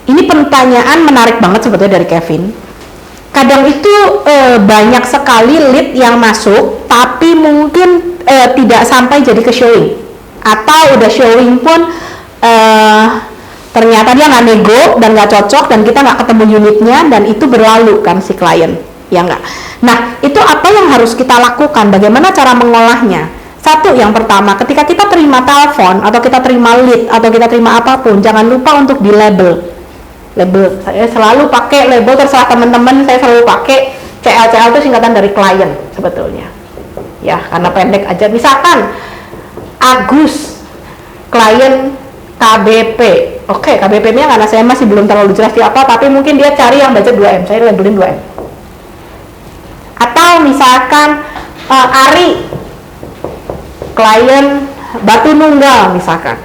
Ini pertanyaan menarik banget sebetulnya dari Kevin. Kadang itu banyak sekali lead yang masuk, tapi mungkin tidak sampai jadi ke showing, atau udah showing pun ternyata dia nggak nego dan nggak cocok dan kita nggak ketemu unitnya dan itu berlalu kan si klien, ya nggak? Nah itu apa yang harus kita lakukan? Bagaimana cara mengolahnya? Satu, yang pertama, ketika kita terima telepon atau kita terima lead atau kita terima apapun, jangan lupa untuk di label. Saya selalu pakai label, terserah teman-teman, saya selalu pakai CL itu singkatan dari klien sebetulnya, ya karena pendek aja. Misalkan Agus, klien KBP, oke, KBP-nya karena saya masih belum terlalu jelas di apa, tapi mungkin dia cari yang budget 2M, saya labelin 2M. Atau misalkan Ari, klien Batu Nunggal misalkan,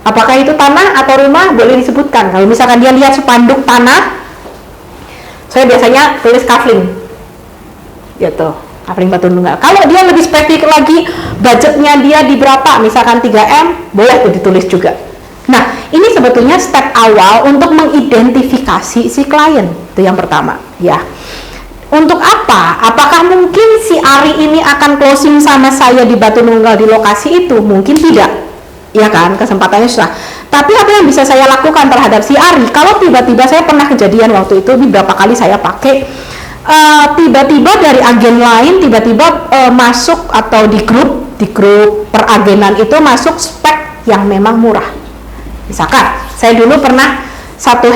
apakah itu tanah atau rumah, boleh disebutkan. Kalau misalkan dia lihat spanduk tanah, saya biasanya tulis kafling gitu, kafling Batu Nunggal. Kalau dia lebih spesifik lagi, budgetnya dia di berapa, misalkan 3M, boleh tuh ditulis juga. Nah ini sebetulnya step awal untuk mengidentifikasi si klien, itu yang pertama ya. Untuk apa? Apakah mungkin si Ari ini akan closing sama saya di Batu Nunggal di lokasi itu? Mungkin tidak, ya kan, kesempatannya susah. Tapi apa yang bisa saya lakukan terhadap si Ari? Kalau tiba-tiba, saya pernah kejadian waktu itu, beberapa kali saya pakai, tiba-tiba dari agen lain tiba-tiba masuk, atau di grup peragenan itu masuk spek yang memang murah. Misalkan saya dulu pernah satu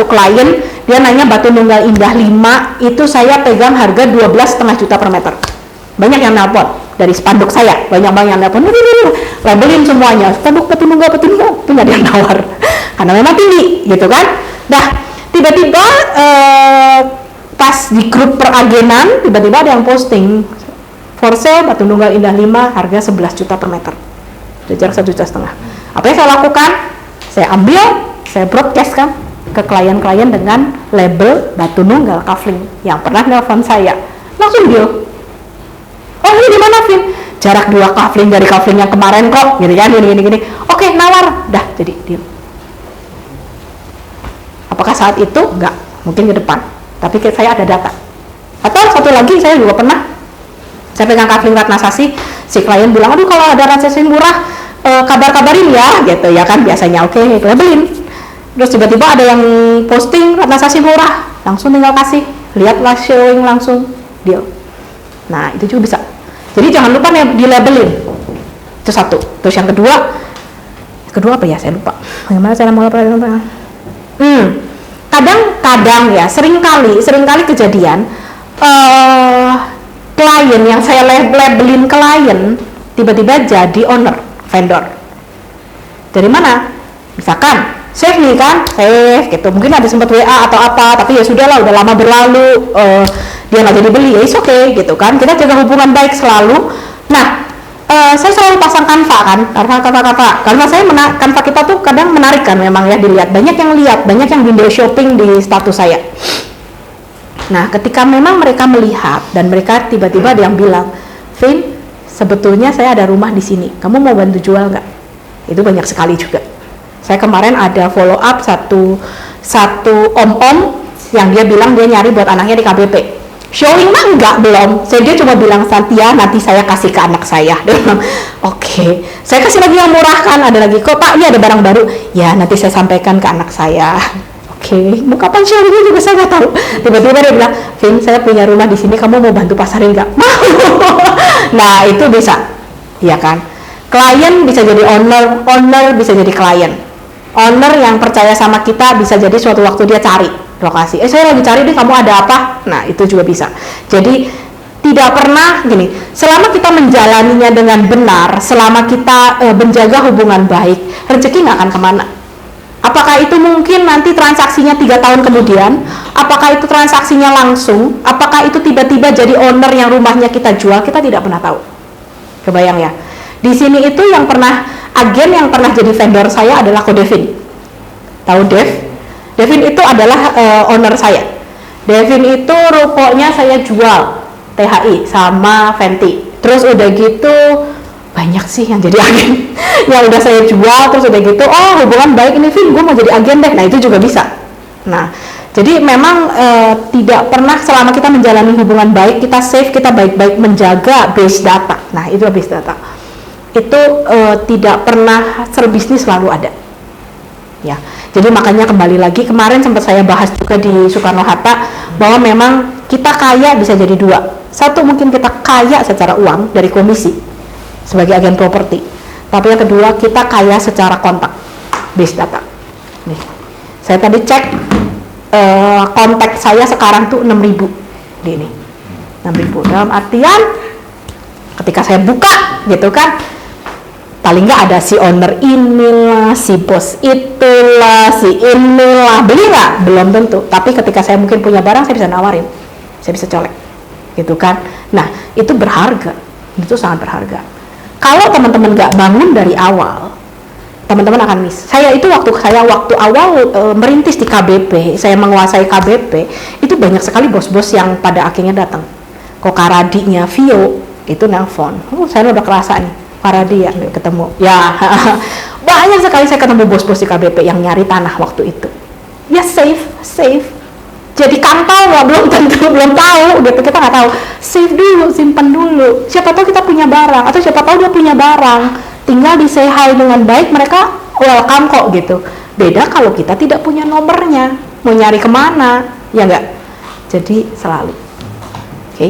klien, dia nanya Batu Nunggal Indah 5, itu saya pegang harga 12,5 juta per meter. Banyak yang nelpon dari spanduk saya, banyak yang nelpon, labelin semuanya, spanduk Batu Nunggal, punya dia nawar karena memang tinggi gitu kan. Nah tiba-tiba pas di grup peragenan, tiba-tiba ada yang posting for sale Batu Nunggal Indah 5 harga 11 juta per meter, jarak 1,5 juta. Apa yang saya lakukan? Saya ambil, saya broadcast kan ke klien-klien dengan label Batu Nunggal Kafling yang pernah nelpon saya, langsung deal. Oh ini di mana, Vin? Jarak 2 kafling dari kafling yang kemarin kok, gitu kan, gini. Oke, nawar, dah jadi deal. Apakah saat itu? Enggak, mungkin ke depan. Tapi saya ada data. Atau satu lagi, saya juga pernah, saya pegang kafling Ratna Sasi, si klien bilang, aduh kalau ada Ratna Sasi murah, kabar-kabarin ya, gitu ya kan, biasanya oke, labelin. Terus tiba-tiba ada yang posting Ratna Sasi murah, langsung tinggal kasih, lihatlah showing langsung, deal. Nah itu juga bisa. Jadi jangan lupa di labelin, itu satu. Terus yang kedua apa ya, saya lupa. Bagaimana cara mengapa? Kadang-kadang ya, seringkali kejadian klien yang saya labelin klien tiba-tiba jadi owner, vendor. Dari mana? Misalkan save nih kan, save gitu, mungkin ada sempat WA atau apa, tapi ya sudahlah, udah lama berlalu, dia nggak jadi beli, ya it's okay gitu kan, kita jaga hubungan baik selalu. Nah saya selalu pasang Canva kan, karena saya Canva kita tuh kadang menarik kan, memang ya dilihat, banyak yang lihat, banyak yang window shopping di status saya. Nah ketika memang mereka melihat dan mereka tiba-tiba ada yang bilang, Vin, sebetulnya saya ada rumah di sini, kamu mau bantu jual nggak? Itu banyak sekali juga. Saya kemarin ada follow up satu om yang dia bilang dia nyari buat anaknya di KBP. Showing mah enggak, belum. Dia cuma bilang, Santia nanti saya kasih ke anak saya. Dia bilang, oke. Saya kasih lagi yang murah kan, ada lagi kok Pak, ini ada barang baru. Ya nanti saya sampaikan ke anak saya. Oke, mau kapan showingnya juga saya nggak tahu. Tiba-tiba dia bilang, Vin, saya punya rumah di sini, kamu mau bantu pasarin nggak? Mau. Nah itu bisa, ya kan. Klien bisa jadi owner bisa jadi klien. Owner yang percaya sama kita bisa jadi suatu waktu dia cari lokasi. Saya lagi cari deh, kamu ada apa? Nah itu juga bisa. Jadi tidak pernah gini, selama kita menjalaninya dengan benar, selama kita menjaga hubungan baik, rezeki nggak akan kemana. Apakah itu mungkin nanti transaksinya 3 tahun kemudian? Apakah itu transaksinya langsung? Apakah itu tiba-tiba jadi owner yang rumahnya kita jual? Kita tidak pernah tahu. Kebayang ya? Di sini itu yang pernah, agen yang pernah jadi vendor saya adalah Ko Devin. Tahu Dev? Devin itu adalah owner saya. Devin itu rukonya saya jual THI sama Fenty. Terus udah gitu banyak sih yang jadi agen yang udah saya jual terus udah gitu, oh hubungan baik ini Vin, gue mau jadi agen deh, nah itu juga bisa. Nah jadi memang tidak pernah selama kita menjalani hubungan baik kita safe, kita baik-baik menjaga base data. Nah itu base data itu tidak pernah bisnis selalu ada ya. Jadi makanya kembali lagi kemarin sempat saya bahas juga di Soekarno-Hatta bahwa memang kita kaya bisa jadi dua. Satu, mungkin kita kaya secara uang dari komisi sebagai agen properti, tapi yang kedua kita kaya secara kontak base data. Nih, saya tadi cek kontak saya sekarang tuh 6.000 di ini, 6.000 dalam artian ketika saya buka gitu kan, paling nggak ada si owner inilah, si bos itulah, si inilah, beli nggak? Belum tentu, tapi ketika saya mungkin punya barang saya bisa nawarin, saya bisa colek gitu kan. Nah itu berharga, itu sangat berharga. Kalau teman-teman nggak bangun dari awal, teman-teman akan miss. Saya itu waktu awal merintis di KBP, saya menguasai KBP, itu banyak sekali bos-bos yang pada akhirnya datang. Kok Karadinya Vio itu nelpon, saya udah kerasa nih, Karadi ya ketemu. Ya banyak sekali saya ketemu bos-bos di KBP yang nyari tanah waktu itu. Ya safe. Jadi kantong lah, belum tentu, belum tahu gitu, kita nggak tahu. Save dulu, simpan dulu. Siapa tahu kita punya barang, atau siapa tahu dia punya barang. Tinggal di say hi dengan baik, mereka welcome kok gitu. Beda kalau kita tidak punya nomornya, mau nyari kemana, ya nggak. Jadi selalu, oke.